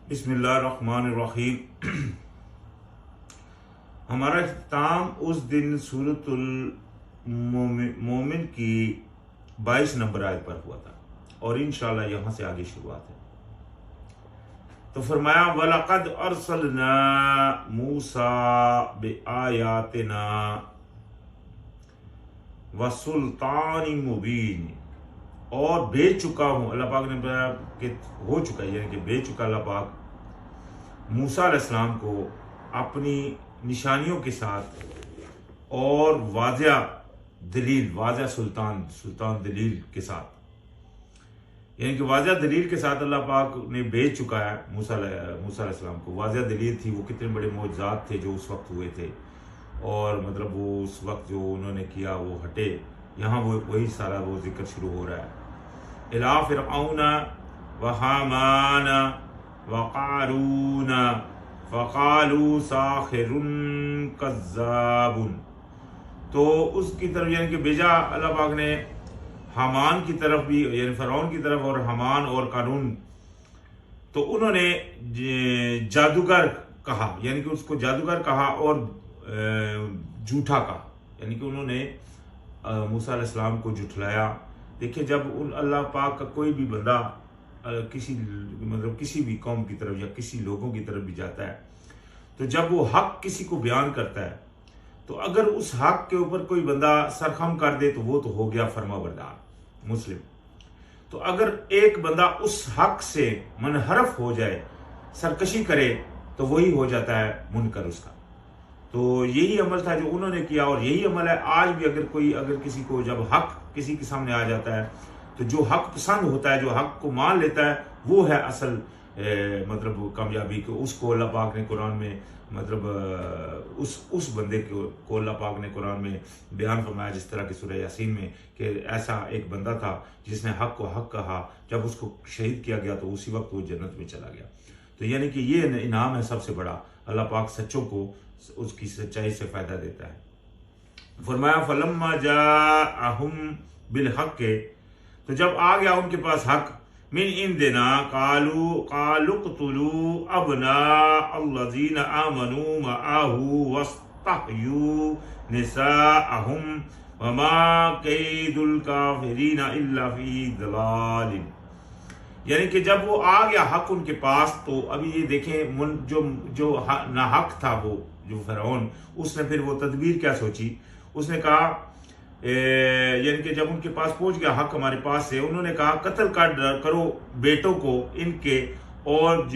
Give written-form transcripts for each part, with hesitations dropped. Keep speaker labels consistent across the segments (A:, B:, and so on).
A: बिस्मिल्लाहिर्रहमानिर्रहीम। हमारा इख्तिताम उस दिन सूरतुल मोमिन की 22 नंबर आयत पर हुआ था और इंशाअल्लाह यहाँ से आगे शुरुआत है। तो फरमाया वलक़द अरसलना मूसा बिआयातिना व सुल्तानिन मुबीन, और भेज चुका हूँ, अल्लाह पाक ने बताया कि हो चुका है, यानी कि भेज चुका अल्लाह पाक मूसा अलैहिस्सलाम को अपनी निशानियों के साथ और वाज़िया दलील, वाज़िया सुल्तान दलील के साथ, यानी कि वाज़िया दलील के साथ अल्लाह पाक ने भेज चुका है मूसा अलैहिस्सलाम को। वाज़िया दलील थी, वो कितने बड़े मौजज़ात थे जो उस वक्त हुए थे, और मतलब वो उस वक्त जो उन्होंने किया वो हटे, यहाँ वो वही सारा वो जिक्र शुरू हो रहा है। इला फिरऔन व हामान व क़ारून फ़क़ालू साहिरुन कज़्ज़ाबुन, तो उसकी तरफ यानी कि भेजा अल्लाह पाक ने हामान की तरफ भी, यानी फ़िरऔन की तरफ, और हामान और कारून, तो उन्होंने जादूगर कहा, यानी कि उसको जादूगर कहा और झूठा कहा, यानी कि उन्होंने मूसा अलैहिस्सलाम को झुठलाया। देखिए, जब उन अल्लाह पाक का कोई भी बंदा किसी भी कौम की तरफ या किसी लोगों की तरफ भी जाता है, तो जब वो हक किसी को बयान करता है, तो अगर उस हक के ऊपर कोई बंदा सरखम कर दे तो वो तो हो गया फर्माबरदार मुस्लिम। तो अगर एक बंदा उस हक से मनहरफ हो जाए, सरकशी करे, तो वही हो जाता है मुनकर उसका। तो यही अमल था जो उन्होंने किया, और यही अमल है आज भी। अगर किसी को जब हक किसी के सामने आ जाता है, तो जो हक पसंद होता है, जो हक को मान लेता है, वो है असल कामयाबी को। उसको अल्लाह पाक ने कुरान में उस बंदे को अल्लाह पाक ने कुरान में बयान फरमाया, जिस तरह की सूरह यासीन में, कि ऐसा एक बंदा था जिसने हक को हक कहा, जब उसको शहीद किया गया तो उसी वक्त वो जन्नत में चला गया। तो यानी कि ये इनाम है सबसे बड़ा, अल्लाह पाक सच्चों को उसकी सच्चाई से फायदा देता है। फरमाया फलम्मा जाअहुम बिल हक़, तो जब आ गया उनके पास हक, मिन इंदिना कालुक़्तुलू अबना अल्लज़ीना आमनू मअहू वस्तहयू निसाअहुम वमा कैदुल काफ़िरीना इल्ला फ़ी दलालिन। यानी कि जब वो आ गया हक उनके पास, तो अभी ये देखें, जो ना हक था, वो जो फ़िरऔन, उसने फिर वो तदबीर क्या सोची। उसने कहा, यानी कि जब उनके पास पहुंच गया हक हमारे पास से, उन्होंने कहा कत्ल करो बेटों को इनके, और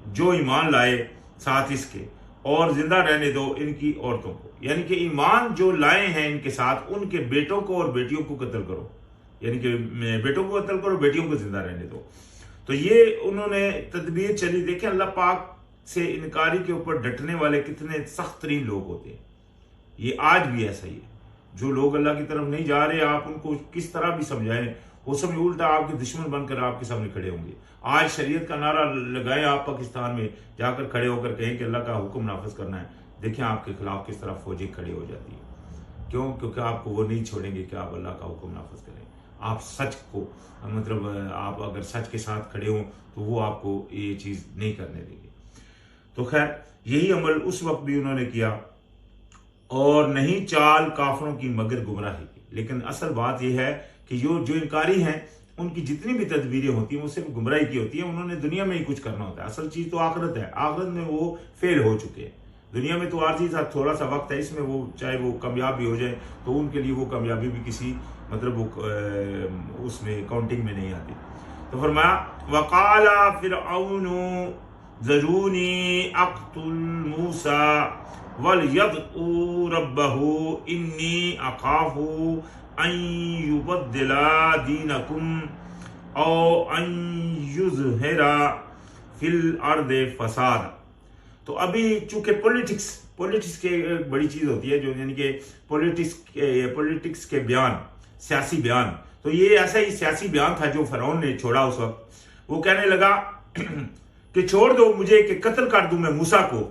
A: जो ईमान लाए साथ इसके, और जिंदा रहने दो इनकी औरतों को। यानी कि ईमान जो लाए हैं इनके साथ, उनके बेटों को और बेटियों को कत्ल करो, यानी कि बेटों को कत्ल करो, बेटियों को जिंदा रहने दो। तो ये उन्होंने तदबीर चली। देखें, अल्लाह पाक से इनकारी के ऊपर डटने वाले कितने सख्त तरीन लोग होते हैं। ये आज भी ऐसा ही है। जो लोग अल्लाह की तरफ नहीं जा रहे, आप उनको किस तरह भी समझाएं, वो सब उल्टा आपके दुश्मन बनकर आपके सामने खड़े होंगे। आज शरीयत का नारा लगाएं, आप पाकिस्तान में जाकर खड़े होकर कहें कि अल्लाह का हुक्म नाफिज करना है, देखें आपके खिलाफ किस तरह फौजी खड़ी हो जाती है। क्यों? क्योंकि आपको वो नहीं छोड़ेंगे कि आप अल्लाह का हुक्म नाफिज करें। आप सच को आप अगर सच के साथ खड़े हों, तो वो आपको ये चीज़ नहीं करने देंगे। तो खैर, यही अमल उस वक्त भी उन्होंने किया, और नहीं चाल काफरों की मगर गुमराही की। लेकिन असल बात यह है कि जो इनकारी हैं, उनकी जितनी भी तदबीरें होती हैं वो सिर्फ गुमराही की होती हैं। उन्होंने दुनिया में ही कुछ करना होता है। असल चीज़ तो आखिरत है, आखिरत में वो फेल हो चुके हैं। दुनिया में तो आर्जी सा थोड़ा सा वक्त है, इसमें वो चाहे वो कामयाब भी हो जाए, तो उनके लिए वो कामयाबी भी किसी उसमें काउंटिंग में नहीं आती। तो फरमाया वक़ाला फ़िरऔनु ज़रूनी अक़्तुल मूसा वलयदउ रब्बहु इन्नी अखाफु अन युबद्दिला दीनकुम औ अन युज़हिरा फिल अर्दि फसाद। तो अभी चूंकि पॉलिटिक्स के बड़ी चीज होती है, जो यानी कि पॉलिटिक्स के बयान, सियासी बयान, तो ये ऐसा ही सियासी बयान था जो फ़िरऔन ने छोड़ा उस वक्त। वो कहने लगा कि छोड़ दो मुझे, कि कत्ल कर दूं मैं मूसा को,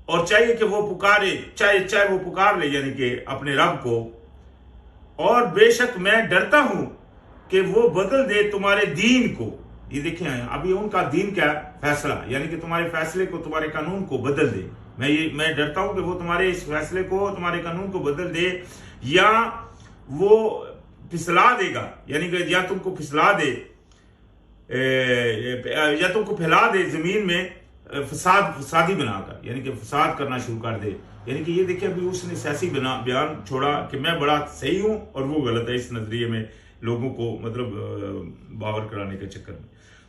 A: और चाहिए कि वो पुकारे, चाहे वो पुकार ले, यानी कि अपने रब को, और बेशक मैं डरता हूं कि वो बदल दे तुम्हारे दीन को, ये देखें अभी उनका दीन क्या फैसला, यानी कि तुम्हारे फैसले को, तुम्हारे कानून को बदल दे। मैं डरता हूं कि वो तुम्हारे इस फैसले को, तुम्हारे कानून को बदल दे, या वो फिसला देगा, यानी कि या तुमको फिसला दे, या तुमको फैला दे जमीन में फसादी बनाकर, यानी कि फसाद करना शुरू कर दे। यानी कि ये देखिए अभी उसने सियासी बयान छोड़ा कि मैं बड़ा सही हूं और वो गलत है, इस नजरिए में लोगों को मतलब बावर कराने के चक्कर में।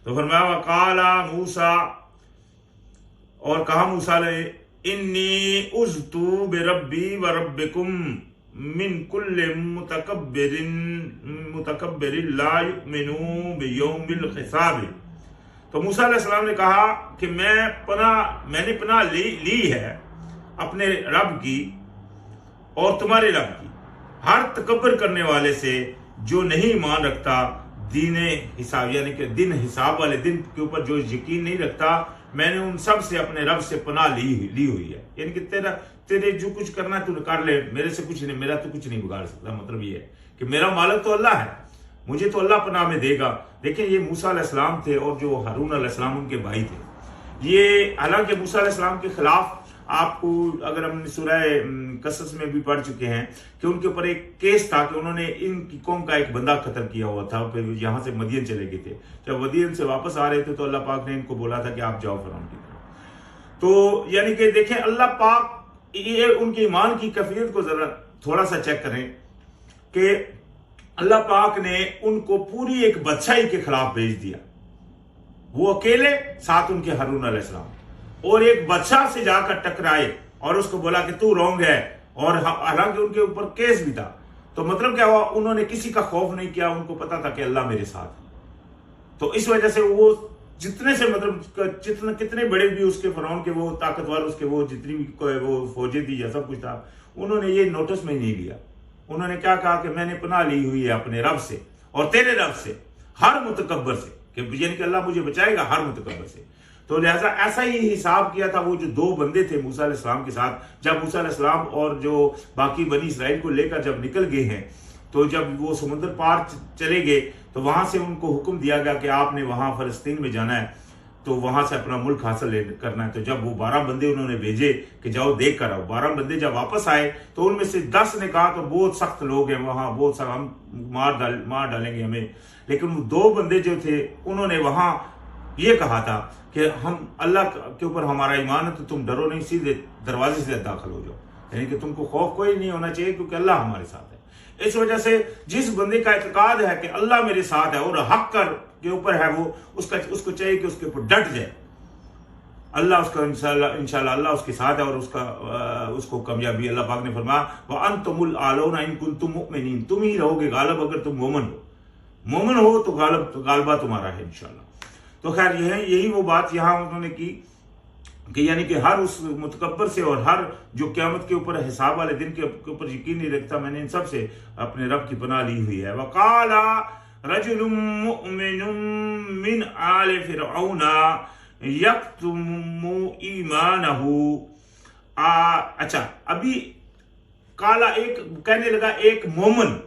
A: तो फरमाया वकाला मूसा, और कहा मूसा ने इन्नी उज़्तु बिरब्बी व रब्बिकुम मिन कुल्लि मुतकब्बिरिन ला युमिनु बियौमिल हिसाब। तो मूसा अलैहिस्सलाम ने कहा कि मैंने पनाह ली है अपने रब की और तुम्हारे रब की, हर तकब्बर करने वाले से जो नहीं मान रखता दीन हिसाब, यानी कि दिन हिसाब वाले दिन के ऊपर जो यकीन नहीं रखता, मैंने उन सब से अपने रब से पनाह ली हुई है। यानी कि तेरे जो कुछ करना है तू कर ले, मेरे से कुछ नहीं, मेरा तो कुछ नहीं बिगाड़ सकता। मतलब ये है कि मेरा मालिक तो अल्लाह है, मुझे तो अल्लाह पनाह में देगा। देखिए ये मूसा अलैहिस्सलाम थे और जो हारून अलैहिस्सलाम उनके भाई थे। ये हालांकि मूसा अलैहिस्सलाम के खिलाफ आपको अगर हम सूरह कसस में भी पढ़ चुके हैं कि उनके ऊपर एक केस था कि उन्होंने इनकी कौम का एक बंदा कत्ल किया हुआ था, फिर यहाँ से मदियन चले गए थे। जब मदियन से वापस आ रहे थे तो अल्लाह पाक ने इनको बोला था कि आप जाओ फिरौन की तरफ। तो यानी कि देखें अल्लाह पाक ये उनके ईमान की कैफियत को जरा थोड़ा सा चेक करें कि अल्लाह पाक ने उनको पूरी एक बादशाही के खिलाफ भेज दिया, वो अकेले, साथ उनके हारून अलैहिस्सलाम, और एक बादशाह से जाकर टकराए और उसको बोला कि तू रॉन्ग है, और हालांकि उनके ऊपर केस भी था। तो मतलब क्या हुआ, उन्होंने किसी का खौफ नहीं किया, उनको पता था कि अल्लाह मेरे साथ है। तो इस वजह से वो जितने से मतलब कितने बड़े भी उसके फिरौन के वो ताकतवर, उसके वो जितनी भी वो फौजें थी या सब कुछ था, उन्होंने ये नोटिस में नहीं लिया। उन्होंने क्या कहा कि मैंने पनाह ली हुई है अपने रब से और तेरे रब से, हर मुतकब्बर से, यानी कि अल्लाह मुझे बचाएगा हर मुतकब्बर से। तो लिहाजा ऐसा ही हिसाब किया था वो जो दो बंदे थे मूसा अलैहिस्सलाम के साथ। जब मूसा अलैहिस्सलाम और जो बाकी बनी इसराइल को लेकर जब निकल गए हैं, तो जब वो समुद्र पार चले गए तो वहां से उनको हुक्म दिया गया कि आपने वहां फलस्तीन में जाना है, तो वहां से अपना मुल्क हासिल करना है। तो जब वो 12 बंदे उन्होंने भेजे कि जाओ देख कर आओ, 12 बंदे जब वापस आए तो उनमें से 10 ने कहा तो बहुत सख्त लोग हैं वहां, बहुत सारा हम मार डालेंगे हमें। लेकिन वो 2 बंदे जो थे उन्होंने वहां ये कहा था कि हम अल्लाह के ऊपर हमारा ईमान है, तो तुम डरो नहीं, सीधे दरवाजे से दाखिल हो जाओ, यानी कि तुमको खौफ कोई नहीं होना चाहिए क्योंकि अल्लाह हमारे साथ है। इस वजह से जिस बंदे का इत्काद है कि अल्लाह मेरे साथ है और हक के ऊपर है, वो उसको चाहिए कि उसके ऊपर डट जाए। अल्लाह उसका इंशाल्लाह अल्लाह उसके साथ है और उसको कामयाबी अल्लाह पाक ने फरमाया व अंतुमुल आलौना इन कुंतुम मुमिनीन, तुम ही रहोगे गालिब अगर तुम मोमिन हो तो गालिबा तुम्हारा है इंशाल्लाह। तो खैर यही वो बात यहाँ उन्होंने की कि यानी कि हर उस मुतकब्बर से और हर जो क़यामत के ऊपर हिसाब वाले दिन के ऊपर यकीन नहीं रखता, मैंने इन सब से अपने रब की पनाह ली हुई है। वकाला रजुलुम मुमिनुम मिन आले फिरऔना यक्तुमु ईमानहु। अच्छा, अभी काला एक कहने लगा एक मोमन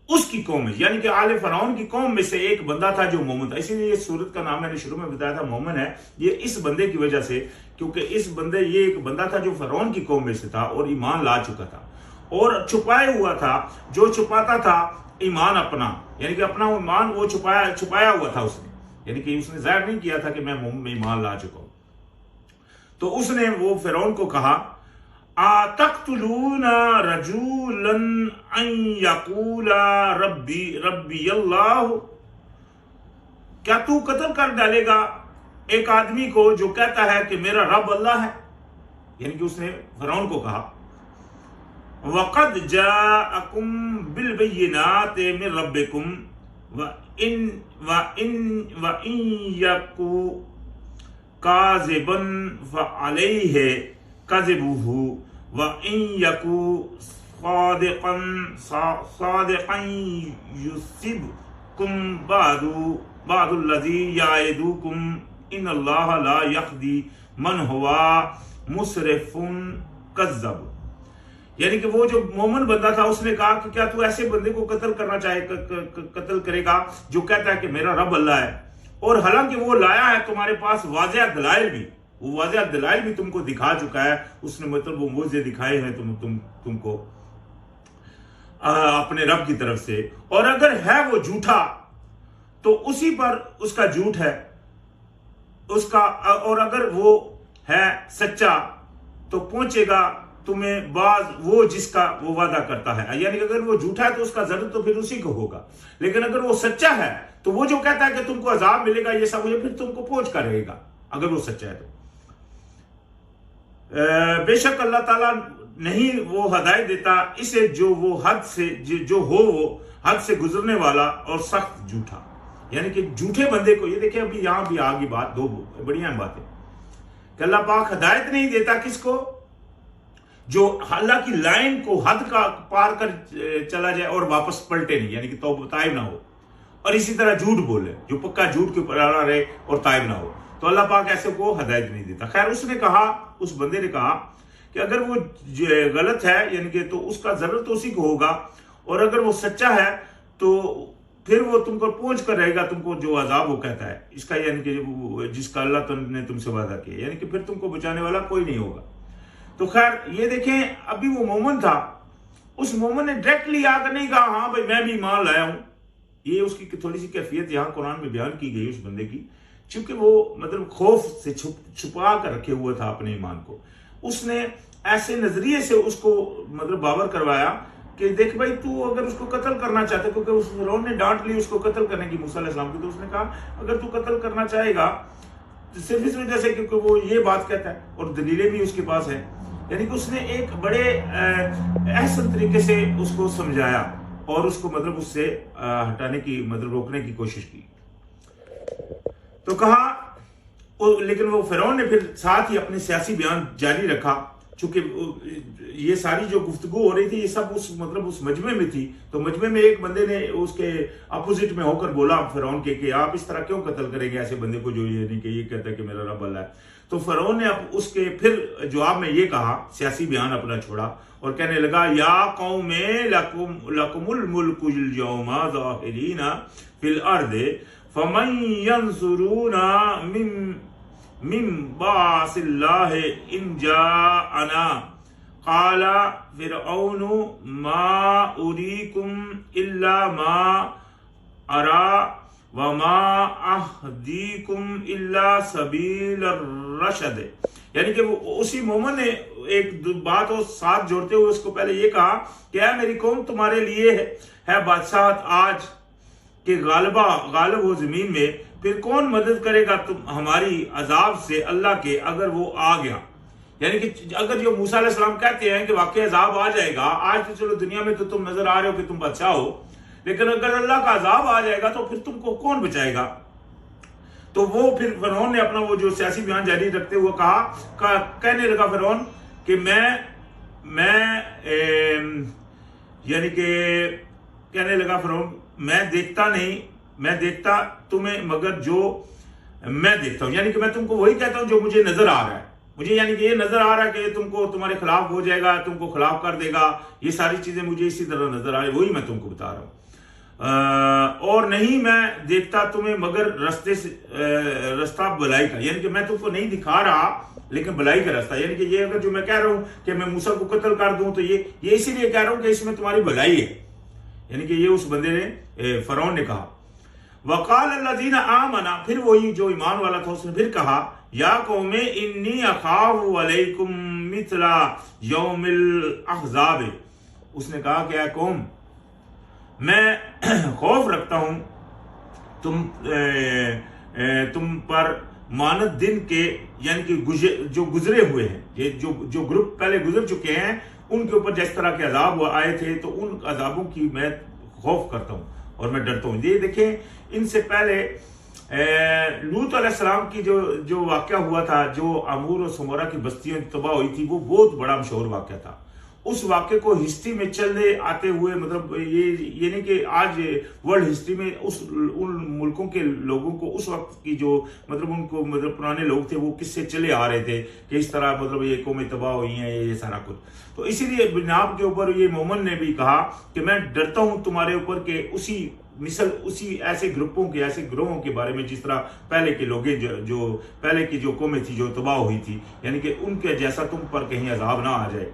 A: उसकी कौम में, यानी कि आले फरौन की कौम में से एक बंदा था जो मोमन था। इसीलिए ये सूरत का नाम मैंने शुरू में बताया था मोमन है, ये इस बंदे की वजह से, क्योंकि ये एक बंदा था जो फरौन की कौम में से था और ईमान ला चुका था और छुपाया हुआ था, जो छुपाता था ईमान अपना, यानी कि अपना ईमान वो छुपाया हुआ था उसने, यानी कि उसने जाहिर नहीं किया था कि मैं ईमान ला चुका हूं। तो उसने वो फिरौन को कहा आतक़्तुलूना रजूलन अन यक़ूला रब्बी अल्लाह, क्या तू कत्ल कर डालेगा एक आदमी को जो कहता है कि मेरा रब अल्लाह है। यानी कि उसने फिरौन को कहा वक़द जाअकुम बिल बय्यिनाति मिन रब्बिकुम व इन यकु काज़िबन फ़अलैहि कज़िबुहु व इन यकु सादिक़न युसिबकुम बादुल्लज़ी याइदुकुम इन्नल्लाह ला यहदी मन हुवा मुसरिफुन कज़्ज़ब। यानी कि वो जो मोमन बंदा था उसने कहा कि क्या तू ऐसे बंदे को कत्ल करना चाहे, कत्ल करेगा जो कहता है कि मेरा रब अल्लाह है, और हालांकि वो लाया है तुम्हारे पास वाज़ेह दलाइल भी, वो वाज़ेह दलाइल भी तुमको दिखा चुका है, उसने मतलब वो मुझे दिखाए हैं तुमको अपने रब की तरफ से। और अगर है वो झूठा तो उसी पर उसका झूठ है उसका, और अगर वो है सच्चा तो पहुंचेगा तुम्हें बाज वो जिसका वो वादा करता है। यानी कि अगर वो झूठा है तो उसका जरूर तो फिर उसी को होगा, लेकिन अगर वो सच्चा है तो वो जो कहता है कि तुमको अजाब मिलेगा ये सब मुझे फिर तुमको पहुंच कर रहेगा, अगर वो सच्चा है तो। बेशक अल्लाह ताला नहीं वो हदायत देता इसे जो वो हद से जो हो वो हद से गुजरने वाला और सख्त झूठा। यानी कि झूठे बंदे को, ये देखिए अभी यहां भी आ गई बात, दो बढ़िया बातें कि अल्लाह पाक हदायत नहीं देता किसको, जो अल्लाह की लाइन को हद का पार कर चला जाए और वापस पलटे नहीं, यानी कि ताइब ना हो, और इसी तरह झूठ बोले, जो पक्का झूठ के ऊपर अड़ा रहे और ताइब ना हो, तो अल्लाह पाक ऐसे को हदायत नहीं देता। खैर उसने कहा, उस बंदे ने कहा कि अगर वो गलत है यानी कि तो उसका जरूरत तो उसी को होगा, और अगर वो सच्चा है तो फिर वो तुमको पहुंच कर रहेगा, तुमको जो अजाब वो कहता है इसका, यानी कि जिसका अल्लाह ने तुमसे वादा किया, यानी कि फिर तुमको बचाने वाला कोई नहीं होगा। तो खैर ये देखें, अभी वो मोमिन था, उस मोमिन ने डायरेक्टली आकर नहीं कहा हाँ भाई मैं भी ईमान लाया हूं। ये उसकी थोड़ी सी कैफियत यहां कुरान में बयान की गई उस बंदे की, चूंकि वो मतलब खौफ से छुपा कर रखे हुआ था अपने ईमान को। उसने ऐसे नजरिए से उसको मतलब बावर करवाया कि देख भाई तू अगर उसको कत्ल करना चाहता, क्योंकि उस फिरौन ने डांट ली उसको कत्ल करने की मूसा अलैहिस्सलाम की, तो उसने कहा अगर तू कत्ल करना चाहेगा तो सिर्फ इस वजह से क्योंकि वो ये बात कहता है और दलीलें भी उसके पास है, यानी कि उसने एक बड़े एहसन तरीके से उसको समझाया और उसको मतलब उससे हटाने की मतलब रोकने की कोशिश की। तो कहा लेकिन वो फिरौन ने फिर साथ ही अपने सियासी बयान जारी रखा, चूंकि ये सारी जो गुफ्तगू हो रही थी ये सब उस मतलब उस मजमे में थी। तो मजमे में एक बंदे ने उसके अपोजिट में होकर बोला फिरौन के कि आप इस तरह क्यों कत्ल करेंगे ऐसे बंदे को जो ये नहीं कि ये कहता है कि मेरा रब अल्लाह है। तो फिरौन ने अब उसके फिर जवाब में ये कहा, सियासी बयान अपना छोड़ा और कहने लगा या कौम लकुमुल मुल्कुल यौमा ज़ाहिरीना फिल अर्दि फमन यंसुरूना मिन बासिल्लाहि इन जाअना क़ाला फिरऔनु मा उरीकुम इल्ला मा अरा वमा अहदीकुम इल्ला सबील रशद। यानी कि वो उसी मोमिन ने एक बात और साथ जोड़ते हुए उसको पहले ये कहा कि है मेरी कौम तुम्हारे लिए है बादशाहत आज के गालिब हो जमीन में, फिर कौन मदद करेगा तुम हमारी अजाब से अल्लाह के अगर वो आ गया। यानी कि अगर जो मूसा अलैहिस्सलाम कहते हैं कि वाकई अजाब आ जाएगा, आज तो चलो दुनिया में तो तुम नजर आ रहे हो कि तुम बादशाह हो, लेकिन अगर अल्लाह का अजाब आ जाएगा तो फिर तुमको कौन बचाएगा। तो वो फिर फिरौन ने अपना वो जो सियासी बयान जारी रखते हुए कहने लगा फिरौन कि मैं यानी कि कहने लगा फिरौन मैं देखता तुम्हें मगर जो मैं देखता हूं, यानी कि मैं तुमको वही कहता हूं जो मुझे नजर आ रहा है। मुझे यानी कि ये नजर आ रहा है कि तुमको तुम्हारे खिलाफ हो जाएगा, तुमको खिलाफ कर देगा, ये सारी चीजें मुझे इसी तरह नजर आ रही, वही मैं तुमको बता रहा हूं। और नहीं मैं देखता तुम्हें मगर रास्ता भलाई का, यानी कि मैं तुमको नहीं दिखा रहा लेकिन भलाई का रास्ता। यानी कि ये अगर जो मैं कह रहा हूं कि मैं मूसा को कत्ल कर दूं तो ये इसीलिए कह रहा हूं कि इसमें तुम्हारी भलाई है। यानी कि ये उस बंदे ने फिरौन ने कहा। वकाल अल्लज़ीना आमना, फिर वही जो ईमान वाला था उसने फिर कहा या कौमे इन्नी अखाफु अलैकुम मिथला यौमिल अहज़ाब। उसने कहा कि या कौम मैं खौफ रखता हूं तुम पर मानद दिन के, यानी कि जो गुजरे हुए हैं, ये जो ग्रुप पहले गुजर चुके हैं उनके ऊपर जिस तरह के अजाब आए थे तो उन अजाबों की मैं खौफ करता हूं और मैं डरता हूं। ये देखें इनसे पहले लूत अलैहिस्सलाम की जो वाकया हुआ था, जो अमूर और समोरा की बस्तियां तबाह हुई थी, वो बहुत बड़ा मशहूर वाकया था। उस वाक्य को हिस्ट्री में चलते आते हुए मतलब ये नहीं कि आज वर्ल्ड हिस्ट्री में उन मुल्कों के लोगों को उस वक्त की जो मतलब उनको मतलब पुराने लोग थे वो किससे चले आ रहे थे कि इस तरह मतलब ये कौमें तबाह हुई हैं, ये सारा कुछ। तो इसीलिए बिनाब के ऊपर ये मोमिन ने भी कहा कि मैं डरता हूं तुम्हारे ऊपर के उसी मिसल उसी ऐसे ग्रुपों के, ऐसे ग्रोहों के बारे में जिस तरह पहले के लोग जो पहले की जो कौमें थी जो तबाह हुई थी, यानी कि उनके जैसा तुम पर कहीं अजाब ना आ जाए।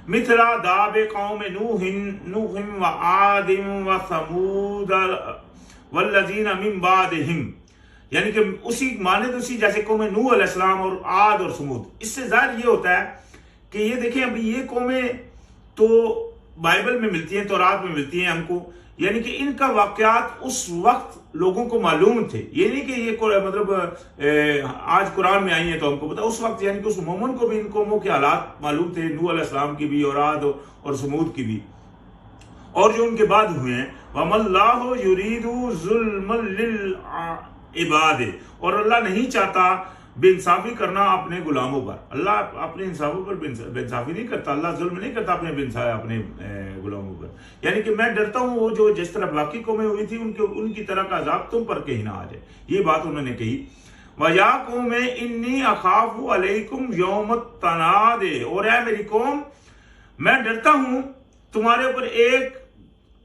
A: मिथला दाबे कौम नूहिम व आदिम व समूद वल्लज़ीना मिन बादिहिम, यानी कि उसी मानद उसी जैसे कौम नूह अलैहिस्सलाम और आद और समूद। इससे जाहिर ये होता है कि ये देखें अभी ये कौमें तो बाइबल में मिलती हैं, तौरात में मिलती हैं हमको, यानी कि इनका वाकयात उस वक्त लोगों को मालूम थे। ये नहीं कि ये मतलब आज कुरान में आई है तो हमको पता, उस वक्त यानी कि उस मोमन को भी इन कौमों के हालात मालूम थे, नूह अलैहिस्सलाम की भी और आद और समूद की भी, और जो उनके बाद हुए हैं। वमल्लाहु युरीदु ज़ुल्मन लिल इबाद, और अल्लाह नहीं चाहता बेइंसाफी करना अपने गुलामों पर। अल्लाह अपने इंसाफों पर बेइंसाफी नहीं करता, अल्लाह जुल्म नहीं करता अपने गुलामों पर। यानी कि मैं डरता हूं वो जो जिस तरह बाकी कौमें हुई थी उनकी तरह का अजाब तुम पर कहीं ना आ जाए। ये बात उन्होंने कही। वया कौम इन्नी अखाफु अलैकुम यौमत तनादे, और है मेरी कौम मैं डरता हूं तुम्हारे ऊपर एक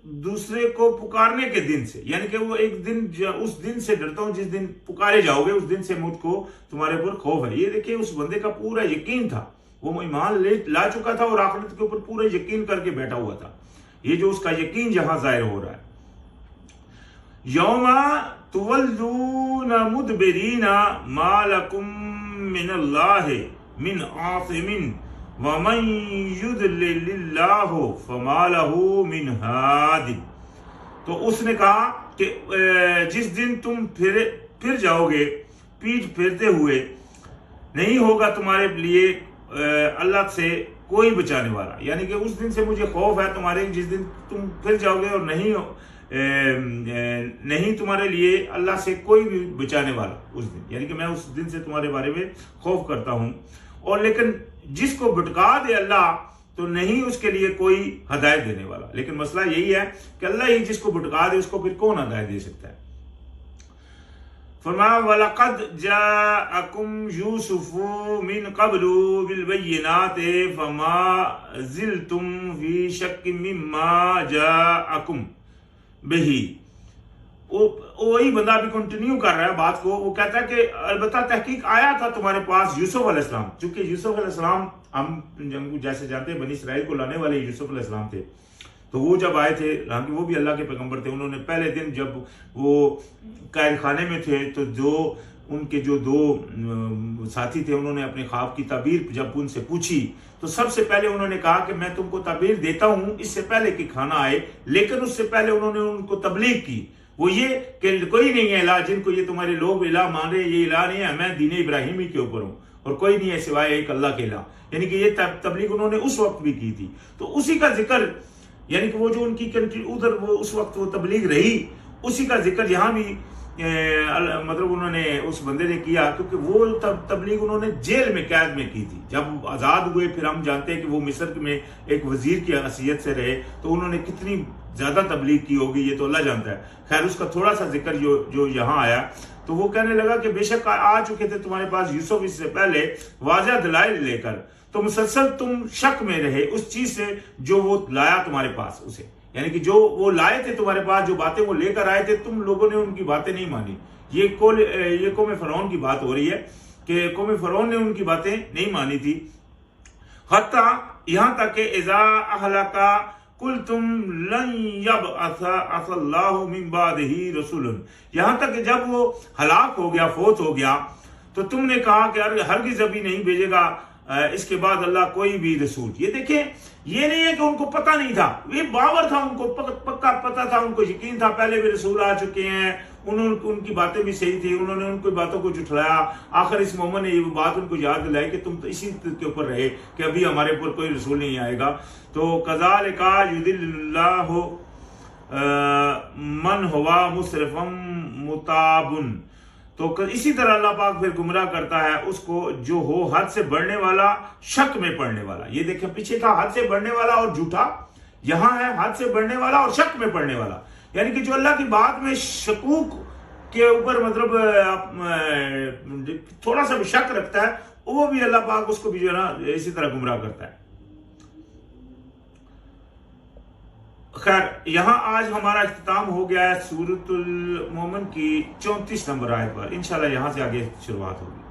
A: दूसरे को पुकारने के दिन से, यानी कि वो एक दिन, उस दिन से डरता हूं जिस दिन पुकारे जाओगे, उस दिन से मुझको तुम्हारे ऊपर खौफ है। ये देखिए उस बंदे का पूरा यकीन था, वो ईमान ला चुका था और आखिरत के ऊपर पूरा यकीन करके बैठा हुआ था। ये जो उसका यकीन जहां जाहिर हो रहा है। यौमा तुवल्लूना मुदबिरीना मा लकुम मिनल्लाहि मिन आसिमिन वमन युद्लिल्लाहु फमा लहू मिन हादी। तो उसने कहा कि जिस दिन तुम फिर जाओगे पीठ फेरते हुए, नहीं होगा तुम्हारे लिए अल्लाह से कोई बचाने वाला। यानी कि उस दिन से मुझे खौफ है तुम्हारे, जिस दिन तुम फिर जाओगे और नहीं तुम्हारे लिए अल्लाह से कोई भी बचाने वाला उस दिन, यानी कि मैं उस दिन से तुम्हारे बारे में खौफ करता हूं। और लेकिन जिसको भटका दे अल्लाह तो नहीं उसके लिए कोई हदायत देने वाला। लेकिन मसला यही है कि अल्लाह ही जिसको भटका दे उसको फिर कौन हदायत दे सकता है। फरमाया वलक़द जाअकुम यूसुफु मिन क़ब्लु बिल बय्यिनाति फमा ज़िलतुम फ़ी शक्किन मिम्मा जाअकुम बिही। वही बंदा भी कंटिन्यू कर रहा है बात को। वो कहता है कि अलबत्ता तहकीक आया था तुम्हारे पास यूसुफ अलैहिस्सलाम, चूंकि यूसुफ अलैहिस्सलाम हम जैसे जानते हैं बनी इसराइल को लाने वाले यूसुफ अलैहिस्सलाम थे। तो वो जब आए थे, हालांकि वो भी अल्लाह के पैगंबर थे, उन्होंने पहले दिन जब वो कैद खाने में थे तो उनके जो दो साथी थे उन्होंने अपने ख्वाब की ताबीर जब उनसे पूछी तो सबसे पहले उन्होंने कहा कि मैं तुमको ताबीर देता हूं इससे पहले कि खाना आए। लेकिन उससे पहले उन्होंने उनको तबलीग की, वो ये कि कोई नहीं है इलाह जिनको ये तुम्हारे लोग इलाह मान रहे, ये इलाह नहीं है, मैं दीन इब्राहिमी के ऊपर हूँ और कोई नहीं है सिवाय एक अल्लाह के इलाह। यानी कि ये तबलीग उन्होंने उस वक्त भी की थी। तो उसी का जिक्र, यानी कि वो जो उनकी कंट्री उधर वो उस वक्त वो तबलीग रही, उसी का जिक्र यहाँ भी मतलब उन्होंने उस बंदे ने किया, क्योंकि वो तबलीग उन्होंने जेल में कैद में की थी। जब आजाद हुए फिर हम जानते हैं कि वो मिस्र में एक वजीर की हैसियत से रहे, तो उन्होंने कितनी ज्यादा तबलीग की होगी ये तो अल्लाह जानता है। खैर उसका थोड़ा सा जिक्र जो यहाँ आया, तो वो कहने लगा कि बेशक आ चुके थे तुम्हारे पास यूसुफ इससे पहले वाज़ह दलाइल लेकर, तो मुसलसल तुम शक में रहे उस चीज से जो वो लाया तुम्हारे पास उसे, यानी कि जो वो लाए थे तुम्हारे पास, जो बातें वो लेकर आए थे, तुम लोगों ने उनकी बातें नहीं मानी। ये कौम फ़िरौन की बात हो रही है कि कौम फ़िरौन ने उनकी बातें नहीं मानी थी। हत्ता यहाँ तक कि इज़ा अहलका कुल तुम लन यबअसल्लाहु मिन बादिही रसूलन, यहाँ तक कि जब वो हलाक हो गया, फोत हो गया, तो तुमने कहा कि हरगिज़ अभी नहीं भेजेगा इसके बाद अल्लाह कोई भी रसूल। ये देखें, ये नहीं है कि उनको पता नहीं था, ये बावर था, उनको पक्का पता था, उनको यकीन था पहले भी रसूल आ चुके हैं, उनकी बातें भी सही थी, उन्होंने उनको बातों को जुठलाया। आखिर इस मोमन ने ये बात उनको याद दिलाई कि तुम तो इसी के ऊपर रहे कि अभी हमारे ऊपर कोई रसूल नहीं आएगा। तो कज़ालिका युदिल्लाहु मन हुआ मुसरिफम मुताबुन, तो इसी तरह अल्लाह पाक फिर गुमराह करता है उसको जो हो हद से बढ़ने वाला, शक में पड़ने वाला। ये देखिए पीछे था हद से बढ़ने वाला और झूठा, यहां है हद से बढ़ने वाला और शक में पड़ने वाला। यानी कि जो अल्लाह की बात में शकूक के ऊपर मतलब थोड़ा सा भी शक रखता है, वो भी अल्लाह पाक उसको भी जो है ना इसी तरह गुमराह करता है। खैर यहाँ आज हमारा इख्तिताम हो गया है सूरतुल मोमिन की 34 नंबर आयत पर। इंशाल्लाह यहाँ से आगे शुरुआत होगी।